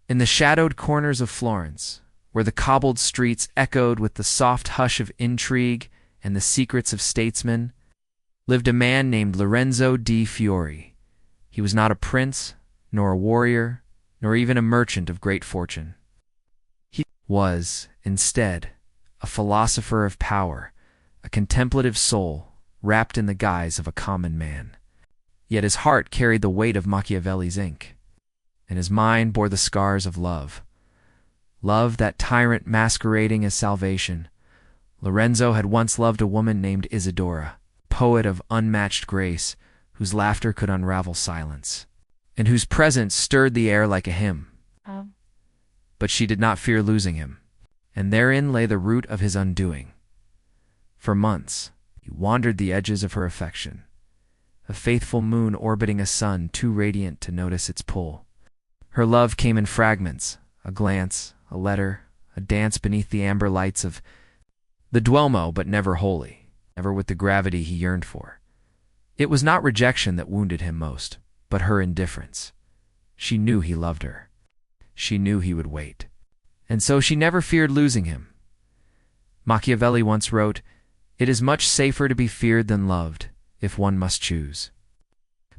In the shadowed corners of Florence, where the cobbled streets echoed with the soft hush of intrigue and the secrets of statesmen, lived a man named Lorenzo di Fiori. He was not a prince, nor a warrior, nor even a merchant of great fortune. He was, instead, a philosopher of power, a contemplative soul wrapped in the guise of a common man. Yet his heart carried the weight of Machiavelli's ink, and his mind bore the scars of love. Love, that tyrant masquerading as salvation. Lorenzo had once loved a woman named Isadora, poet of unmatched grace, whose laughter could unravel silence, and whose presence stirred the air like a hymn. But she did not fear losing him, and therein lay the root of his undoing. For months, he wandered the edges of her affection, a faithful moon orbiting a sun too radiant to notice its pull. Her love came in fragments, a glance, a letter, a dance beneath the amber lights of the Duomo, but never wholly, never with the gravity he yearned for. It was not rejection that wounded him most, but her indifference. She knew he loved her. She knew he would wait. And so she never feared losing him. Machiavelli once wrote, "It is much safer to be feared than loved, if one must choose."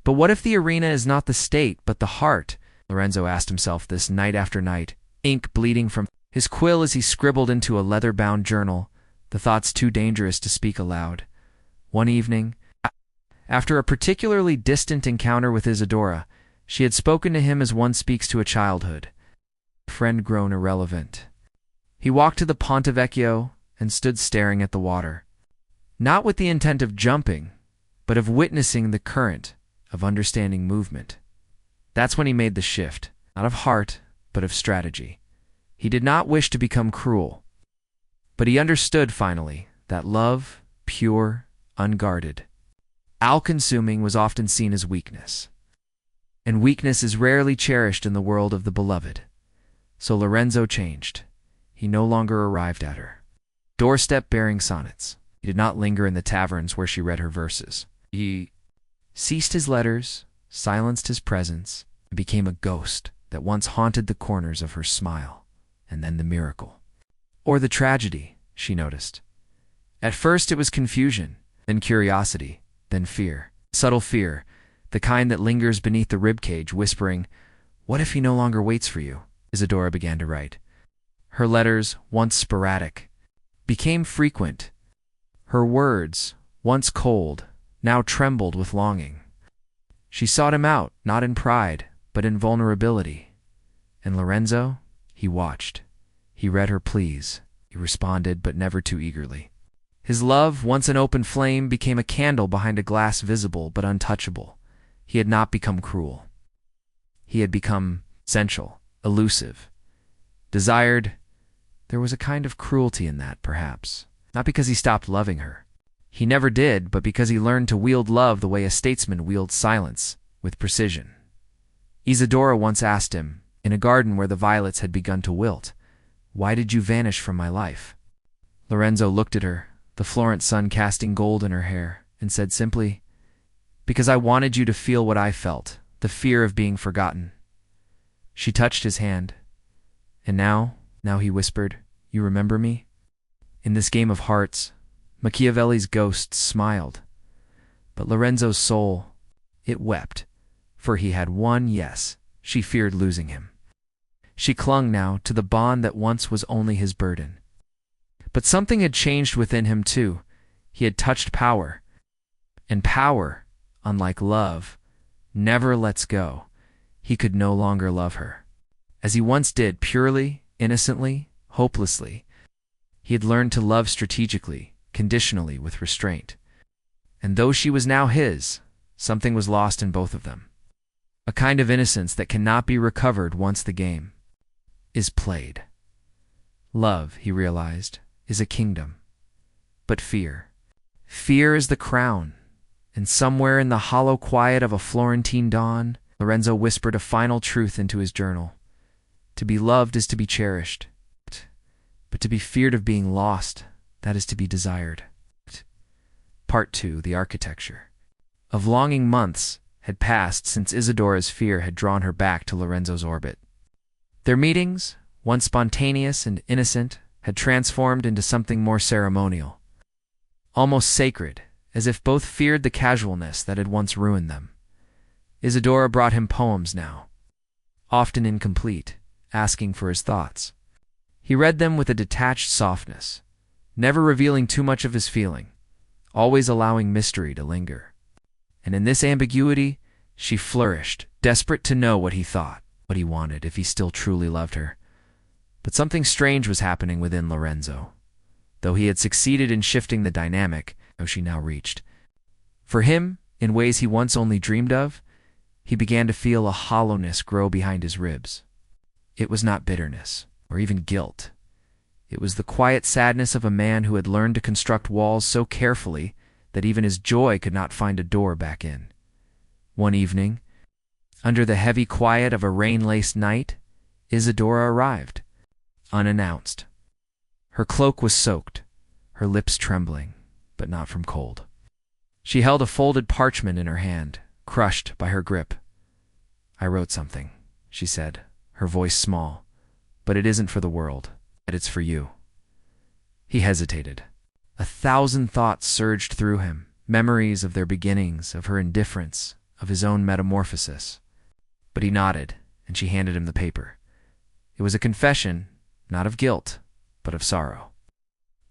But what if the arena is not the state, but the heart? Lorenzo asked himself this night after night, ink bleeding from his quill as he scribbled into a leather-bound journal, the thoughts too dangerous to speak aloud. One evening, after a particularly distant encounter with Isadora, she had spoken to him as one speaks to a childhood, a friend grown irrelevant. He walked to the Ponte Vecchio and stood staring at the water, not with the intent of jumping, but of witnessing the current, of understanding movement. That's when he made the shift, not of heart, but of strategy. He did not wish to become cruel, but he understood finally that love, pure, unguarded, all-consuming, was often seen as weakness. And weakness is rarely cherished in the world of the beloved. So Lorenzo changed. He no longer arrived at her doorstep bearing sonnets. He did not linger in the taverns where she read her verses. He ceased his letters, silenced his presence, and became a ghost that once haunted the corners of her smile, and then the miracle. Or the tragedy, she noticed. At first it was confusion, then curiosity, then fear. Subtle fear, the kind that lingers beneath the ribcage, whispering, "What if he no longer waits for you?" Isadora began to write. Her letters, once sporadic, became frequent. Her words, once cold, now trembled with longing. She sought him out, not in pride, but in vulnerability. And Lorenzo, he watched. He read her pleas. He responded, but never too eagerly. His love, once an open flame, became a candle behind a glass visible but untouchable. He had not become cruel. He had become essential, elusive, desired. There was a kind of cruelty in that, perhaps. Not because he stopped loving her. He never did, but because he learned to wield love the way a statesman wields silence, with precision. Isadora once asked him, in a garden where the violets had begun to wilt, "Why did you vanish from my life?" Lorenzo looked at her, the Florent sun casting gold in her hair, and said simply, "Because I wanted you to feel what I felt, the fear of being forgotten." She touched his hand. "And now," he whispered, "you remember me?" In this game of hearts, Machiavelli's ghost smiled. But Lorenzo's soul, it wept, for he had won, yes, she feared losing him. She clung now to the bond that once was only his burden. But something had changed within him too. He had touched power. And power, unlike love, never lets go. He could no longer love her as he once did, purely, innocently, hopelessly. He had learned to love strategically, conditionally, with restraint. And though she was now his, something was lost in both of them. A kind of innocence that cannot be recovered once the game is played. Love, he realized, is a kingdom. But fear is the crown. And somewhere in the hollow quiet of a Florentine dawn, Lorenzo whispered a final truth into his journal. To be loved is to be cherished. But to be feared of being lost, that is to be desired. Part 2. The architecture of longing months had passed since Isadora's fear had drawn her back to Lorenzo's orbit. Their meetings, once spontaneous and innocent, had transformed into something more ceremonial, almost sacred, as if both feared the casualness that had once ruined them. Isadora brought him poems now, often incomplete, asking for his thoughts. He read them with a detached softness, never revealing too much of his feeling, always allowing mystery to linger. And in this ambiguity, she flourished, desperate to know what he thought, what he wanted, if he still truly loved her. But something strange was happening within Lorenzo. Though he had succeeded in shifting the dynamic, she now reached. For him, in ways he once only dreamed of, he began to feel a hollowness grow behind his ribs. It was not bitterness, or even guilt. It was the quiet sadness of a man who had learned to construct walls so carefully that even his joy could not find a door back in. One evening, under the heavy quiet of a rain-laced night, Isadora arrived, unannounced. Her cloak was soaked, her lips trembling, but not from cold. She held a folded parchment in her hand, crushed by her grip. "I wrote something," she said, her voice small, "but it isn't for the world. It's for you." He hesitated. 1,000 thoughts surged through him, memories of their beginnings, of her indifference, of his own metamorphosis. But he nodded, and she handed him the paper. It was a confession, not of guilt, but of sorrow.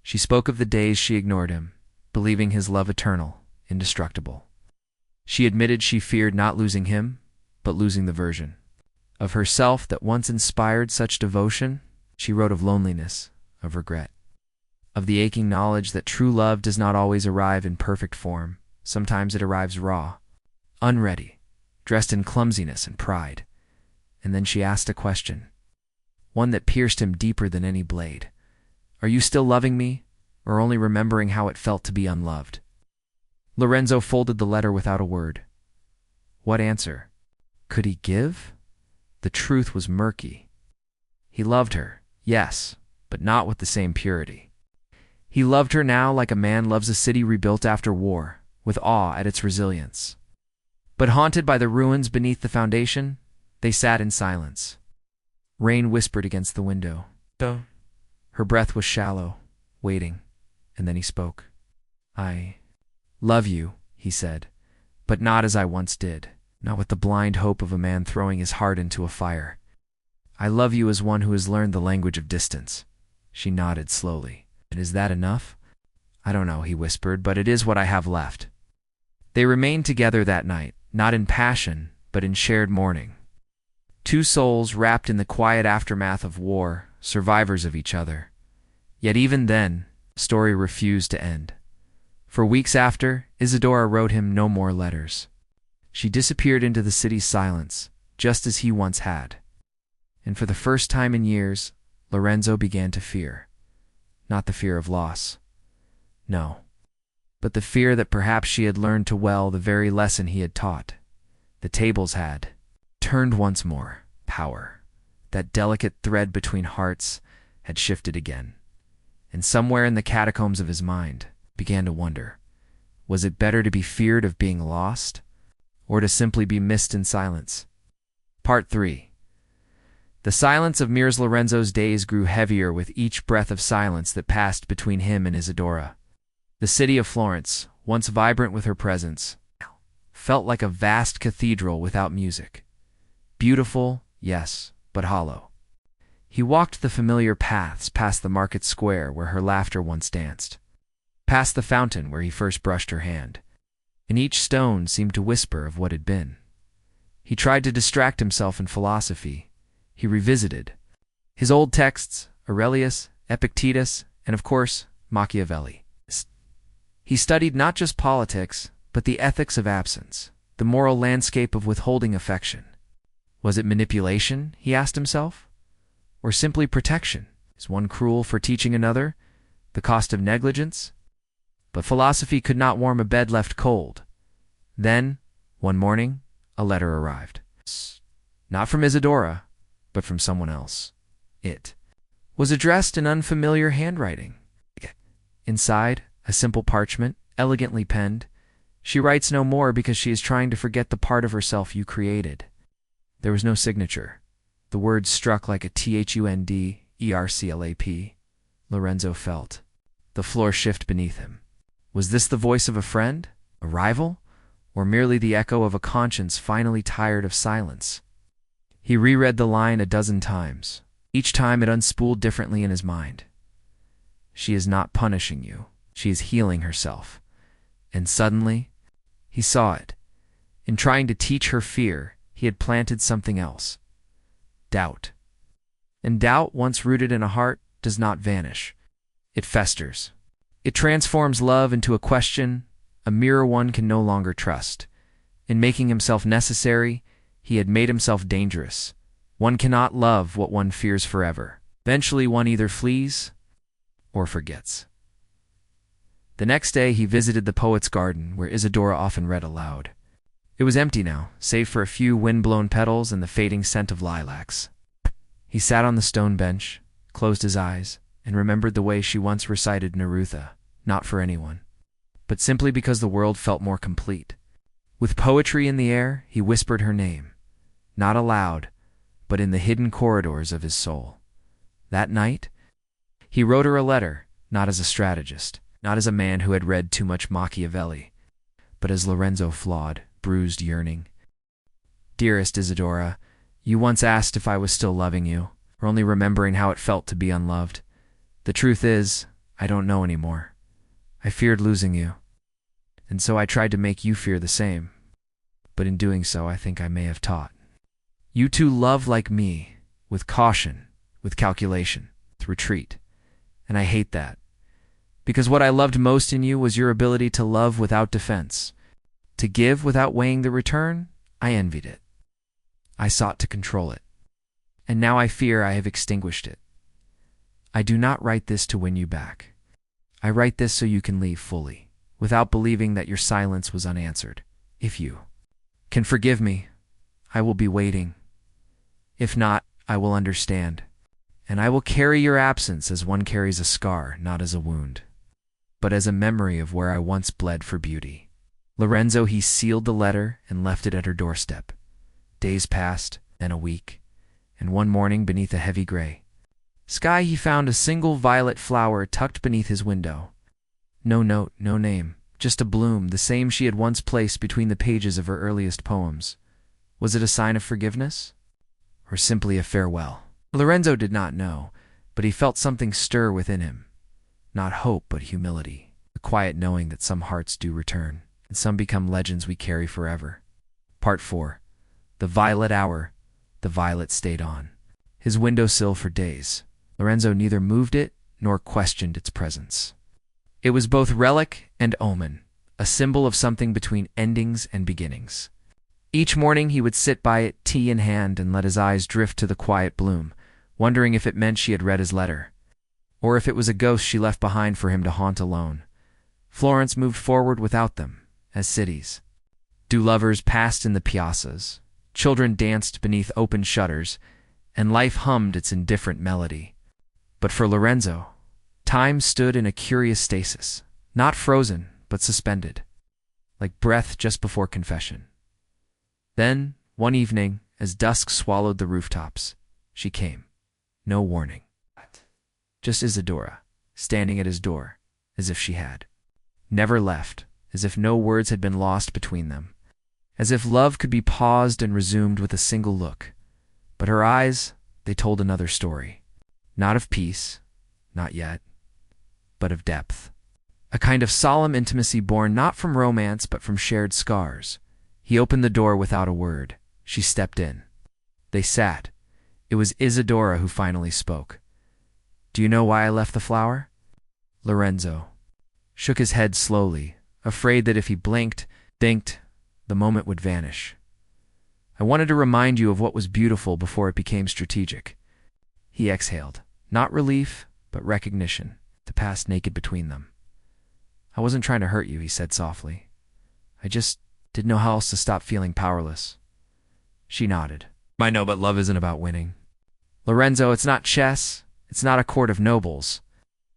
She spoke of the days she ignored him, believing his love eternal, indestructible. She admitted she feared not losing him, but losing the version of herself that once inspired such devotion. She wrote of loneliness, of regret, of the aching knowledge that true love does not always arrive in perfect form. Sometimes it arrives raw, unready, dressed in clumsiness and pride. And then she asked a question, one that pierced him deeper than any blade. "Are you still loving me, or only remembering how it felt to be unloved?" Lorenzo folded the letter without a word. What answer could he give? The truth was murky. He loved her, yes, but not with the same purity. He loved her now like a man loves a city rebuilt after war, with awe at its resilience. But haunted by the ruins beneath the foundation, they sat in silence. Rain whispered against the window. Her breath was shallow, waiting, and then he spoke. "I love you," he said, "but not as I once did, not with the blind hope of a man throwing his heart into a fire. I love you as one who has learned the language of distance." She nodded slowly. "And is that enough?" "I don't know," he whispered, "but it is what I have left." They remained together that night, not in passion, but in shared mourning. Two souls wrapped in the quiet aftermath of war, survivors of each other. Yet even then, the story refused to end. For weeks after, Isadora wrote him no more letters. She disappeared into the city's silence, just as he once had. And for the first time in years, Lorenzo began to fear. Not the fear of loss. No. But the fear that perhaps she had learned too well the very lesson he had taught. The tables had turned once more. Power, that delicate thread between hearts, had shifted again. And somewhere in the catacombs of his mind, began to wonder, was it better to be feared of being lost, or to simply be missed in silence? Part 3. The silence of Mirs Lorenzo's days grew heavier with each breath of silence that passed between him and Isadora. The city of Florence, once vibrant with her presence, felt like a vast cathedral without music. Beautiful, yes, but hollow. He walked the familiar paths past the market square where her laughter once danced, past the fountain where he first brushed her hand, and each stone seemed to whisper of what had been. He tried to distract himself in philosophy. He revisited his old texts, Aurelius, Epictetus, and of course, Machiavelli. He studied not just politics, but the ethics of absence, the moral landscape of withholding affection. Was it manipulation, he asked himself? Or simply protection? Is one cruel for teaching another? The cost of negligence? But philosophy could not warm a bed left cold. Then, one morning, a letter arrived. Not from Isadora, but from someone else. It was addressed in unfamiliar handwriting. Inside, a simple parchment, elegantly penned. She writes no more because she is trying to forget the part of herself you created. There was no signature, The words struck like a thunderclap. Lorenzo felt the floor shift beneath him. Was this the voice of a friend, a rival, or merely the echo of a conscience finally tired of silence? He reread the line a dozen times. Each time it unspooled differently in his mind. She is not punishing you. She is healing herself. And suddenly, he saw it. In trying to teach her fear, he had planted something else. Doubt. And doubt, once rooted in a heart, does not vanish. It festers. It transforms love into a question, a mirror one can no longer trust. In making himself necessary, he had made himself dangerous. One cannot love what one fears forever. Eventually one either flees or forgets. The next day he visited the poet's garden, where Isadora often read aloud. It was empty now, save for a few wind-blown petals and the fading scent of lilacs. He sat on the stone bench, closed his eyes, and remembered the way she once recited Neruda, not for anyone, but simply because the world felt more complete. With poetry in the air, he whispered her name, not aloud, but in the hidden corridors of his soul. That night, he wrote her a letter, not as a strategist, not as a man who had read too much Machiavelli, but as Lorenzo flawed, bruised yearning. Dearest Isadora, you once asked if I was still loving you, or only remembering how it felt to be unloved. The truth is, I don't know anymore. I feared losing you, and so I tried to make you fear the same. But in doing so, I think I may have taught. You too love like me, with caution, with calculation, with retreat. And I hate that. Because what I loved most in you was your ability to love without defense. To give without weighing the return, I envied it. I sought to control it. And now I fear I have extinguished it. I do not write this to win you back. I write this so you can leave fully, without believing that your silence was unanswered. If you can forgive me, I will be waiting. If not, I will understand. And I will carry your absence as one carries a scar, not as a wound, but as a memory of where I once bled for beauty. Lorenzo, he sealed the letter and left it at her doorstep. Days passed, then a week, and one morning beneath a heavy gray sky he found a single violet flower tucked beneath his window. No note, no name, just a bloom, the same she had once placed between the pages of her earliest poems. Was it a sign of forgiveness? Or simply a farewell? Lorenzo did not know, but he felt something stir within him. Not hope, but humility, the quiet knowing that some hearts do return, and some become legends we carry forever. Part 4. The violet hour. The violet stayed on his windowsill for days. Lorenzo neither moved it nor questioned its presence. It was both relic and omen, a symbol of something between endings and beginnings. Each morning he would sit by it, tea in hand, and let his eyes drift to the quiet bloom, wondering if it meant she had read his letter, or if it was a ghost she left behind for him to haunt alone. Florence moved forward without them, as cities do. Lovers passed in the piazzas, children danced beneath open shutters, and life hummed its indifferent melody. But for Lorenzo, time stood in a curious stasis, not frozen, but suspended, like breath just before confession. Then, one evening, as dusk swallowed the rooftops, she came. No warning. Just Isadora, standing at his door, as if she had never left, as if no words had been lost between them, as if love could be paused and resumed with a single look. But her eyes, they told another story. Not of peace, not yet, but of depth. A kind of solemn intimacy born not from romance but from shared scars. He opened the door without a word. She stepped in. They sat. It was Isadora who finally spoke. Do you know why I left the flower? Lorenzo shook his head slowly, afraid that if he blinked, the moment would vanish. I wanted to remind you of what was beautiful before it became strategic. He exhaled. Not relief, but recognition, the past naked between them. I wasn't trying to hurt you, he said softly. I just didn't know how else to stop feeling powerless. She nodded. I know, but love isn't about winning. Lorenzo, it's not chess. It's not a court of nobles.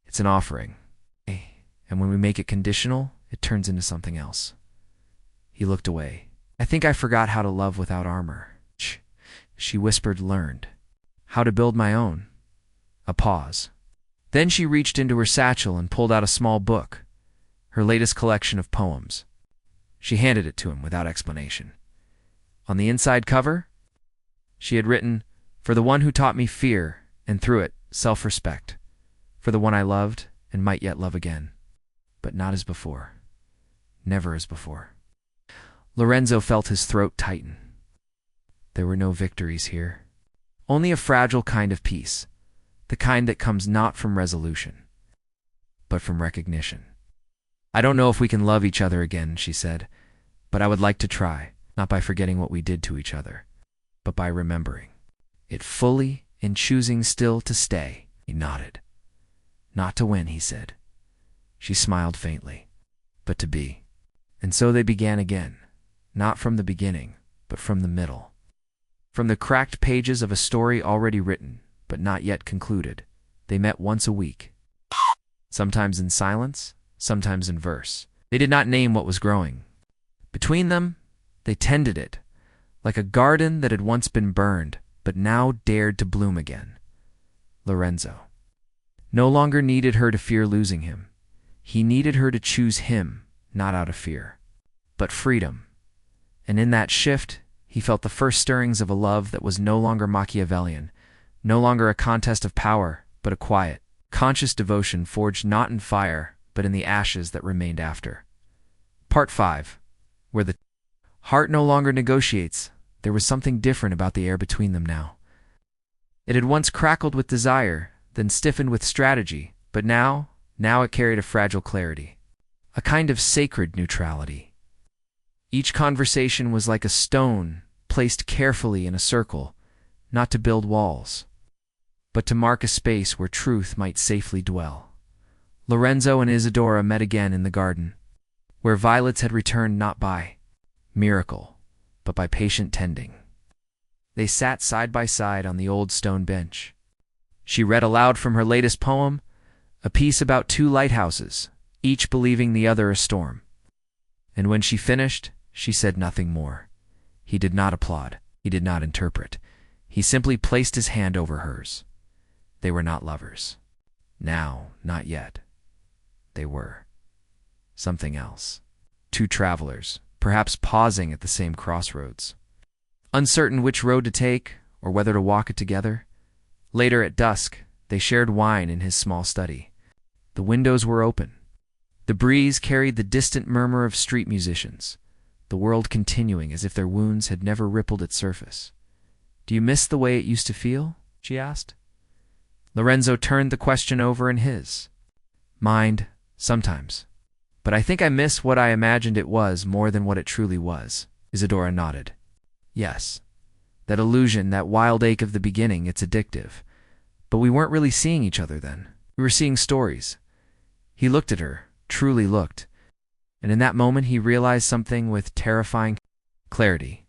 It's an offering. And when we make it conditional, it turns into something else. He looked away. I think I forgot how to love without armor. She whispered, learned. how to build my own. A pause. Then she reached into her satchel and pulled out a small book, her latest collection of poems. She handed it to him without explanation. On the inside cover, she had written, "For the one who taught me fear, and through it, self-respect. For the one I loved and might yet love again. But not as before. Never as before." Lorenzo felt his throat tighten. There were no victories here. Only a fragile kind of peace, the kind that comes not from resolution, but from recognition. "I don't know if we can love each other again," she said, "but I would like to try, not by forgetting what we did to each other, but by remembering it fully and choosing still to stay." He nodded. "Not to win," he said. She smiled faintly, "but to be." And so they began again, not from the beginning, but from the middle. From the cracked pages of a story already written, but not yet concluded. They met once a week, sometimes in silence, sometimes in verse. They did not name what was growing. Between them, they tended it, like a garden that had once been burned, but now dared to bloom again. Lorenzo no longer needed her to fear losing him. He needed her to choose him, not out of fear, but freedom. And in that shift, he felt the first stirrings of a love that was no longer Machiavellian, no longer a contest of power, but a quiet, conscious devotion forged not in fire, but in the ashes that remained after. Part 5. Where the heart no longer negotiates, there was something different about the air between them now. It had once crackled with desire, then stiffened with strategy, but now it carried a fragile clarity, a kind of sacred neutrality. Each conversation was like a stone placed carefully in a circle, not to build walls, but to mark a space where truth might safely dwell. Lorenzo and Isadora met again in the garden, where violets had returned not by miracle, but by patient tending. They sat side by side on the old stone bench. She read aloud from her latest poem, a piece about two lighthouses, each believing the other a storm. And when she finished, she said nothing more. He did not applaud. He did not interpret. He simply placed his hand over hers. They were not lovers. Now, not yet. They were something else. Two travelers, perhaps pausing at the same crossroads, uncertain which road to take or whether to walk it together. Later at dusk, they shared wine in his small study. The windows were open. The breeze carried the distant murmur of street musicians, the world continuing as if their wounds had never rippled its surface. "Do you miss the way it used to feel?" she asked. Lorenzo turned the question over in his mind. "Sometimes. But I think I miss what I imagined it was more than what it truly was." Isadora nodded. "Yes. That illusion, that wild ache of the beginning, it's addictive. But we weren't really seeing each other then. We were seeing stories." He looked at her, truly looked, and in that moment he realized something with terrifying clarity.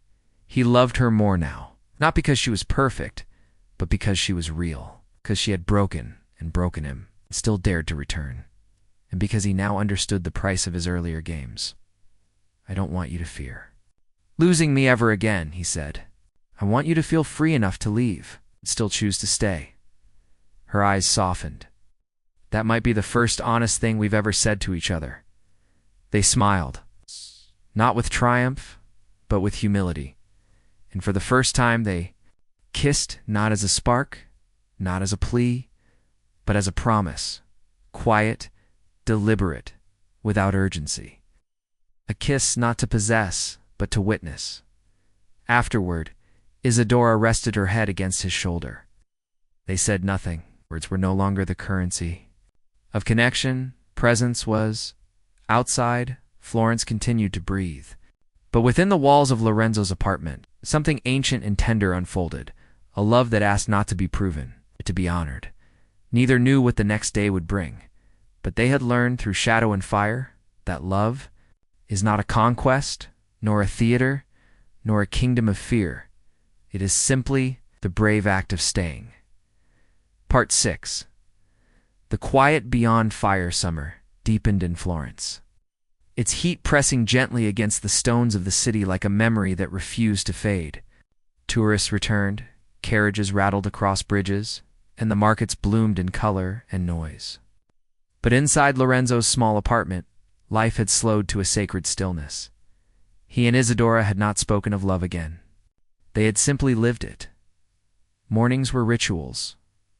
He loved her more now, not because she was perfect, but because she was real, because she had broken and broken him, and still dared to return, and because he now understood the price of his earlier games. "I don't want you to fear losing me ever again," he said. "I want you to feel free enough to leave, and still choose to stay." Her eyes softened. "That might be the first honest thing we've ever said to each other." They smiled, not with triumph, but with humility. And for the first time they kissed, not as a spark, not as a plea, but as a promise, quiet, deliberate, without urgency. A kiss not to possess, but to witness. Afterward, Isadora rested her head against his shoulder. They said nothing. Words were no longer the currency of connection. Presence was. Outside, Florence continued to breathe. But within the walls of Lorenzo's apartment, something ancient and tender unfolded, a love that asked not to be proven, but to be honored. Neither knew what the next day would bring, but they had learned through shadow and fire that love is not a conquest, nor a theater, nor a kingdom of fear. It is simply the brave act of staying. Part 6. The quiet beyond fire summer deepened in Florence, its heat pressing gently against the stones of the city like a memory that refused to fade. Tourists returned, Carriages rattled across bridges, and the markets bloomed in color and noise. But inside Lorenzo's small apartment, life had slowed to a sacred stillness. He and Isadora had not spoken of love again. They had simply lived it. Mornings were rituals.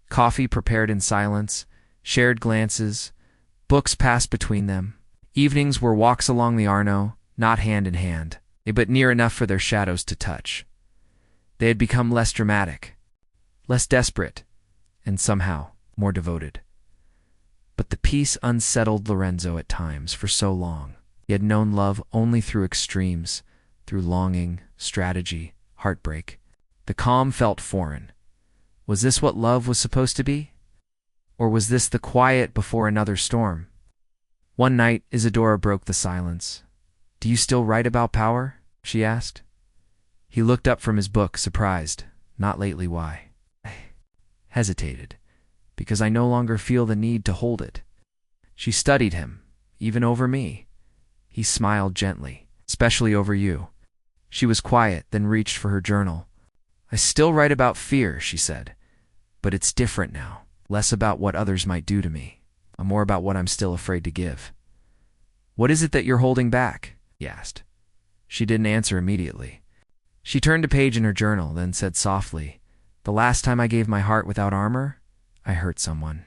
Coffee prepared in silence, shared glances, books passed between them. Evenings were walks along the Arno, not hand in hand, but near enough for their shadows to touch. They had become less dramatic, less desperate, and somehow more devoted. But the peace unsettled Lorenzo at times for so long. He had known love only through extremes, through longing, strategy, heartbreak. The calm felt foreign. Was this what love was supposed to be? Or was this the quiet before another storm? One night, Isadora broke the silence. "Do you still write about power?" she asked. He looked up from his book, surprised. "Not lately, why?" I hesitated. "Because I no longer feel the need to hold it." She studied him, even over me. He smiled gently. "Especially over you." She was quiet, then reached for her journal. "I still write about fear," she said. "But it's different now. Less about what others might do to me, and more about what I'm still afraid to give." "What is it that you're holding back?" he asked. She didn't answer immediately. She turned a page in her journal, then said softly, "The last time I gave my heart without armor, I hurt someone."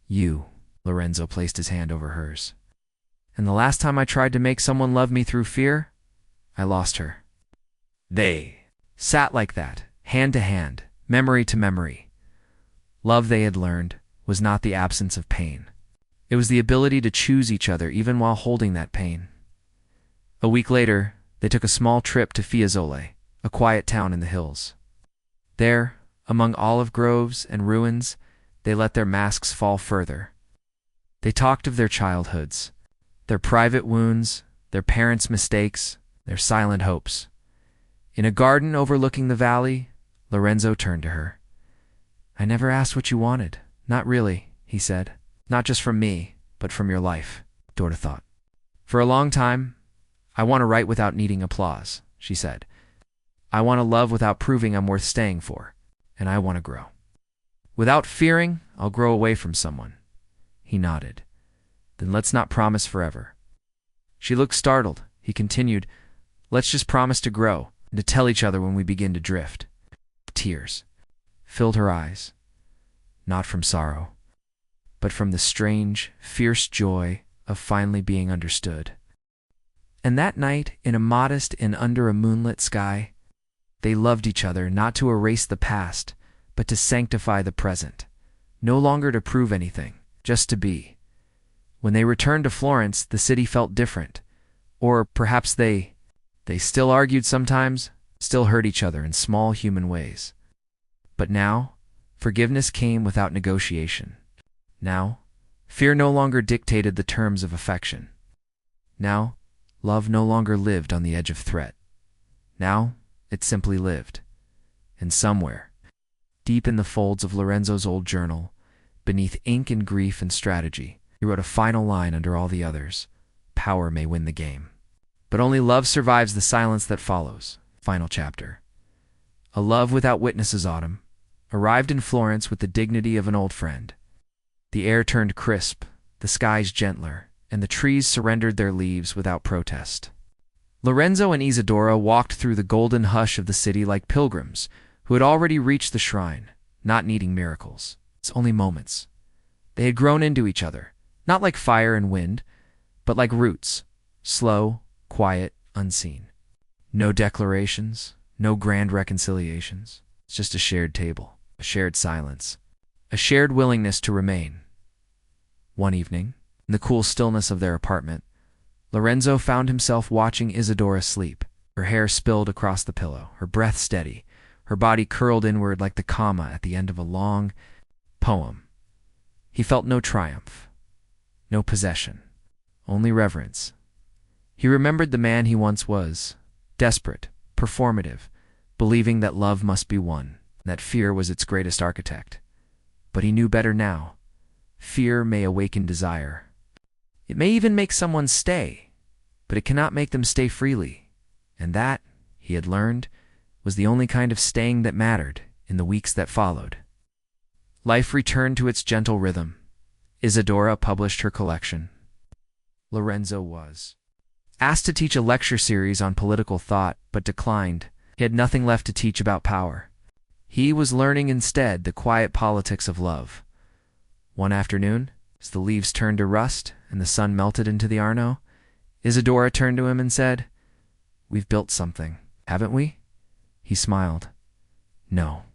"You," Lorenzo placed his hand over hers. "And the last time I tried to make someone love me through fear, I lost her." They sat like that, hand to hand, memory to memory. Love, they had learned, was not the absence of pain. It was the ability to choose each other even while holding that pain. A week later, they took a small trip to Fiesole, a quiet town in the hills. There, among olive groves and ruins, they let their masks fall further. They talked of their childhoods, their private wounds, their parents' mistakes, their silent hopes. In a garden overlooking the valley, Lorenzo turned to her. "I never asked what you wanted. Not really," he said. "Not just from me, but from your life," Dora thought. "For a long time, I want to write without needing applause," she said. "I want to love without proving I'm worth staying for, and I want to grow. Without fearing I'll grow away from someone." He nodded. "Then let's not promise forever." She looked startled. He continued, "Let's just promise to grow, and to tell each other when we begin to drift." Tears filled her eyes, not from sorrow, but from the strange, fierce joy of finally being understood. And that night, in a modest inn under a moonlit sky, they loved each other not to erase the past, but to sanctify the present, no longer to prove anything, just to be. When they returned to Florence, the city felt different, or perhaps they still argued sometimes, still hurt each other in small human ways. But now, forgiveness came without negotiation. Now, fear no longer dictated the terms of affection. Now, love no longer lived on the edge of threat. Now, it simply lived. And somewhere, deep in the folds of Lorenzo's old journal, beneath ink and grief and strategy, he wrote a final line under all the others: "Power may win the game, but only love survives the silence that follows." Final chapter. A love without witnesses autumn arrived in Florence with the dignity of an old friend. The air turned crisp, the skies gentler, and the trees surrendered their leaves without protest. Lorenzo and Isadora walked through the golden hush of the city like pilgrims who had already reached the shrine, not needing miracles. It's only moments. They had grown into each other, not like fire and wind, but like roots, slow, quiet, unseen. No declarations, no grand reconciliations. It's just a shared table, a shared silence, a shared willingness to remain. One evening, in the cool stillness of their apartment, Lorenzo found himself watching Isadora sleep, her hair spilled across the pillow, her breath steady, her body curled inward like the comma at the end of a long poem. He felt no triumph, no possession, only reverence. He remembered the man he once was, desperate, performative, believing that love must be won, that fear was its greatest architect. But he knew better now. Fear may awaken desire. It may even make someone stay, but it cannot make them stay freely. And that, he had learned, was the only kind of staying that mattered in the weeks that followed. Life returned to its gentle rhythm. Isadora published her collection. Lorenzo was asked to teach a lecture series on political thought, but declined. He had nothing left to teach about power. He was learning instead the quiet politics of love. One afternoon, as the leaves turned to rust and the sun melted into the Arno, Isadora turned to him and said, "We've built something, haven't we?" He smiled. "No.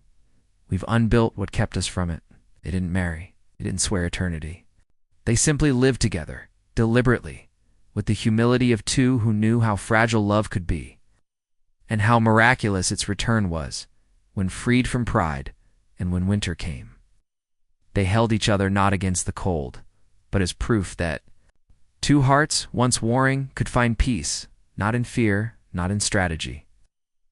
We've unbuilt what kept us from it. They didn't marry. They didn't swear eternity. They simply lived together, deliberately, with the humility of two who knew how fragile love could be, and how miraculous its return was, when freed from pride and when winter came. They held each other not against the cold, but as proof that two hearts, once warring, could find peace, not in fear, not in strategy,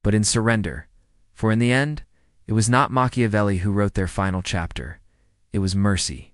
but in surrender. For in the end, it was not Machiavelli who wrote their final chapter. It was mercy,